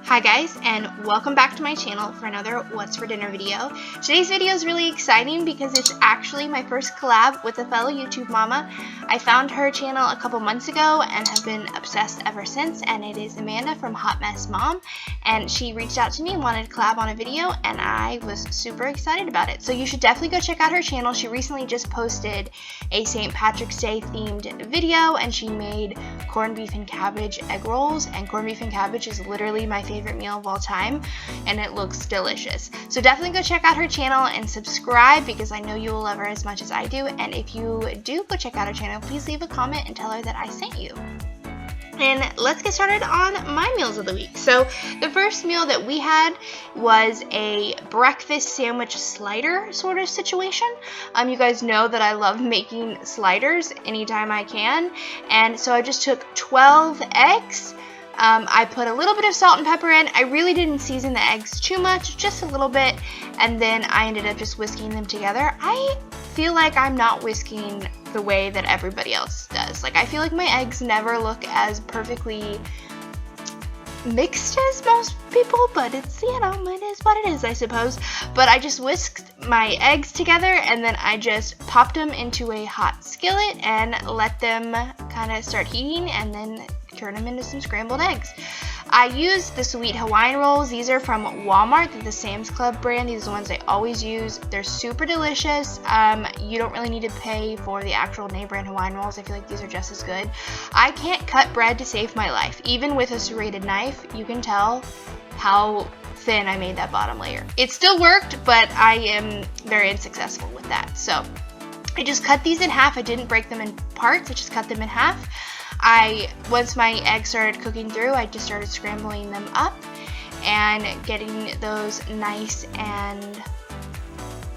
Hi guys, and welcome back to my channel for another What's for Dinner video. Today's video is really exciting because it's actually my first collab with a fellow YouTube mama. I found her channel a couple months ago and have been obsessed ever since, and it is Amanda from Hot Mess Mom, and she reached out to me and wanted to collab on a video, and I was super excited about it. So you should definitely go check out her channel. She recently just posted a St. Patrick's Day themed video, and she made corned beef and cabbage egg rolls, and corned beef and cabbage is literally my favorite meal of all time, and it looks delicious. So definitely go check out her channel and subscribe because I know you will love her as much as I do. And if you do go check out her channel, please leave a comment and tell her that I sent you. And let's get started on my meals of the week. So the first meal that we had was a breakfast sandwich slider sort of situation. You guys know that I love making sliders anytime I can, and so I just took 12 eggs. I put a little bit of salt and pepper in. I really didn't season the eggs too much, just a little bit, and then I ended up just whisking them together. I feel like I'm not whisking the way that everybody else does. Like, I feel like my eggs never look as perfectly mixed as most people, but it's, you know, it is what it is, I suppose. But I just whisked my eggs together, and then I just popped them into a hot skillet and let them kind of start heating, and then turn them into some scrambled eggs. I used the sweet Hawaiian rolls. These are from Walmart. They're the Sam's Club brand. These are the ones I always use. They're super delicious. You don't really need to pay for the actual name brand Hawaiian rolls. I feel like these are just as good. I can't cut bread to save my life. Even with a serrated knife, you can tell how thin I made that bottom layer. It still worked, but I am very unsuccessful with that. So I just cut these in half. I didn't break them in parts. I just cut them in half. Once my eggs started cooking through, I just started scrambling them up and getting those nice and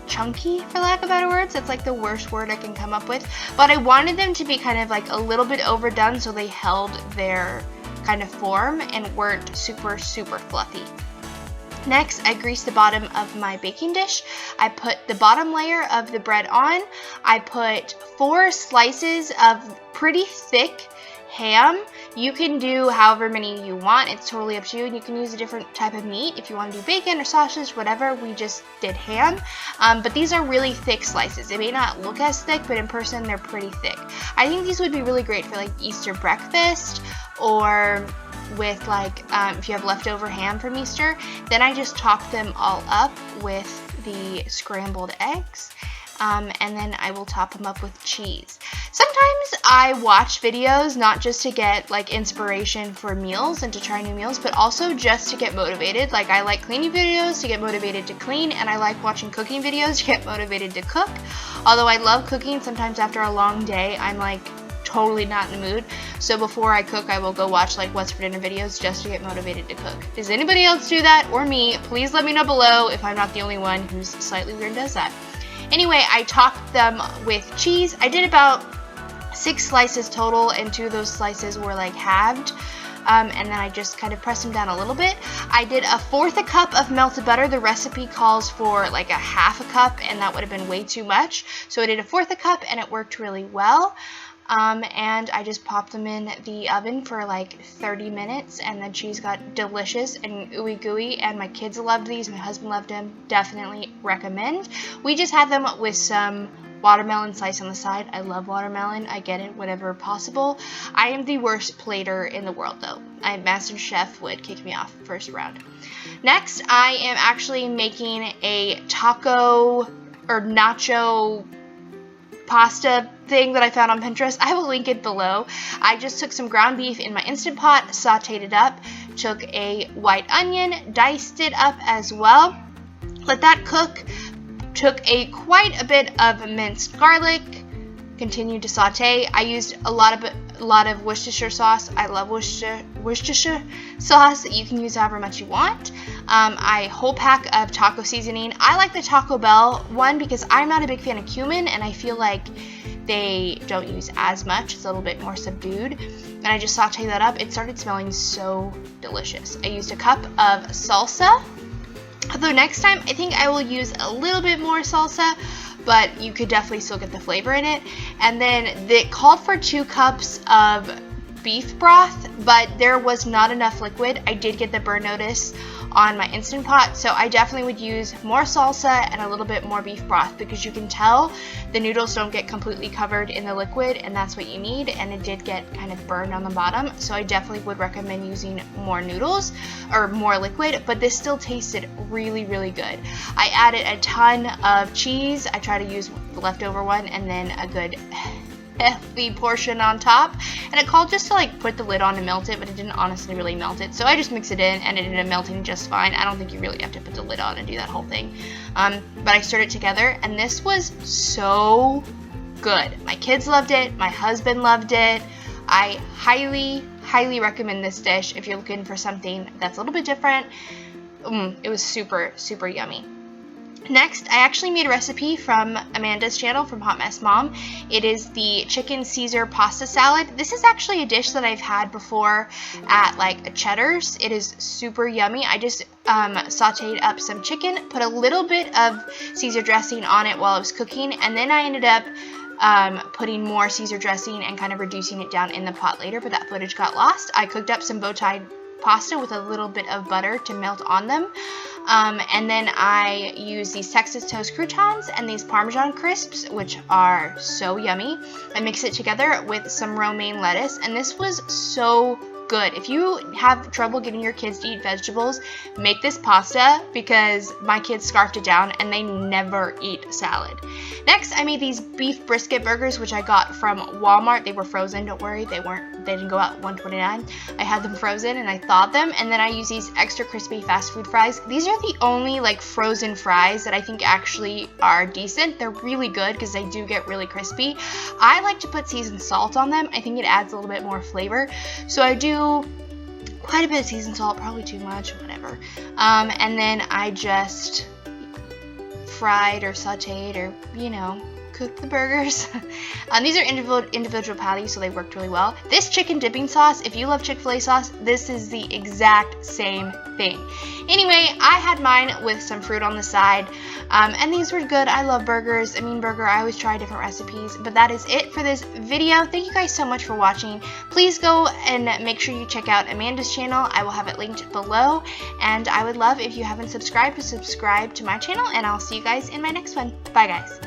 chunky, for lack of better words. That's like the worst word I can come up with. But I wanted them to be kind of like a little bit overdone so they held their kind of form and weren't super, super fluffy. Next, I greased the bottom of my baking dish. I put the bottom layer of the bread on. I put 4 slices of pretty thick ham. You can do however many you want. It's totally up to you, and you can use a different type of meat if you want to do bacon or sausage, whatever. We just did ham, but these are really thick slices. They may not look as thick, but in person they're pretty thick. I think these would be really great for like Easter breakfast, or with like if you have leftover ham from Easter. Then I just top them all up with the scrambled eggs. And then I will top them up with cheese. Sometimes I watch videos not just to get like inspiration for meals and to try new meals, but also just to get motivated. Like, I like cleaning videos to get motivated to clean, and I like watching cooking videos to get motivated to cook. Although I love cooking, sometimes after a long day I'm like totally not in the mood. So before I cook, I will go watch like What's for Dinner videos just to get motivated to cook. Does anybody else do that, or me? Please let me know below if I'm not the only one who's slightly weird and does that. Anyway, I topped them with cheese. I did about 6 slices total, and 2 of those slices were like halved. And then I just kind of pressed them down a little bit. I did 1/4 cup of melted butter. The recipe calls for like 1/2 cup, and that would have been way too much. So I did 1/4 cup, and it worked really well. And I just popped them in the oven for like 30 minutes, and the cheese got delicious and ooey gooey, and my kids loved these. My husband loved them. Definitely recommend. We just had them with some watermelon slice on the side. I love watermelon. I get it whenever possible. I am the worst plater in the world, though. Master Chef would kick me off first round. Next, I am actually making a taco or nacho pasta thing that I found on Pinterest. I will link it below. I just took some ground beef in my Instant Pot, sauteed it up, took a white onion, diced it up as well, let that cook, took quite a bit of minced garlic, continued to saute. I used a lot of Worcestershire sauce. I love Worcestershire sauce. You can use however much you want. A whole pack of taco seasoning. I like the Taco Bell one because I'm not a big fan of cumin, and I feel like they don't use as much. It's a little bit more subdued. And I just sauteed that up. It started smelling so delicious. I used a cup of salsa. Although next time I think I will use a little bit more salsa, but you could definitely still get the flavor in it. And then it called for 2 cups of beef broth, but there was not enough liquid. I did get the burn notice on my Instant Pot, so I definitely would use more salsa and a little bit more beef broth, because you can tell the noodles don't get completely covered in the liquid, and that's what you need, and it did get kind of burned on the bottom. So I definitely would recommend using more noodles or more liquid, but this still tasted really, really good. I added a ton of cheese. I try to use the leftover one and then a good hefty portion on top, and it called just to like put the lid on and melt it, but it didn't honestly really melt it, so I just mixed it in and it ended up melting just fine. I don't think you really have to put the lid on and do that whole thing, but I stirred it together, and this was so good. My kids loved it, my husband loved it. I highly recommend this dish if you're looking for something that's a little bit different. It was super yummy. Next, I actually made a recipe from Amanda's channel, from Hot Mess Mom. It is the chicken Caesar pasta salad. This is actually a dish that I've had before at like a Cheddar's. It is super yummy. I just sauteed up some chicken, put a little bit of Caesar dressing on it while I was cooking, and then I ended up putting more Caesar dressing and kind of reducing it down in the pot later, but that footage got lost. I cooked up some bow-tie pasta with a little bit of butter to melt on them, and then I use these Texas toast croutons and these Parmesan crisps, which are so yummy. I mix it together with some romaine lettuce, and this was so good. If you have trouble getting your kids to eat vegetables, make this pasta, because my kids scarfed it down and they never eat salad. Next, I made these beef brisket burgers, which I got from Walmart. They were frozen, don't worry, they didn't go out $1.29. I had them frozen and I thawed them, and then I use these extra crispy fast food fries. These are the only like frozen fries that I think actually are decent. They're really good because they do get really crispy. I like to put seasoned salt on them. I think it adds a little bit more flavor, so I do quite a bit of seasoned salt, probably too much, whatever. And then I just fried or sauteed or, you know, cooked the burgers. These are individual patties, so they worked really well. This chicken dipping sauce, if you love Chick-fil-A sauce, this is the exact same thing. Anyway, I had mine with some fruit on the side, and these were good. I love burgers. I mean, I always try different recipes, but that is it for this video. Thank you guys so much for watching. Please go and make sure you check out Amanda's channel. I will have it linked below, and I would love if you haven't subscribed to subscribe to my channel, and I'll see you guys in my next one. Bye, guys.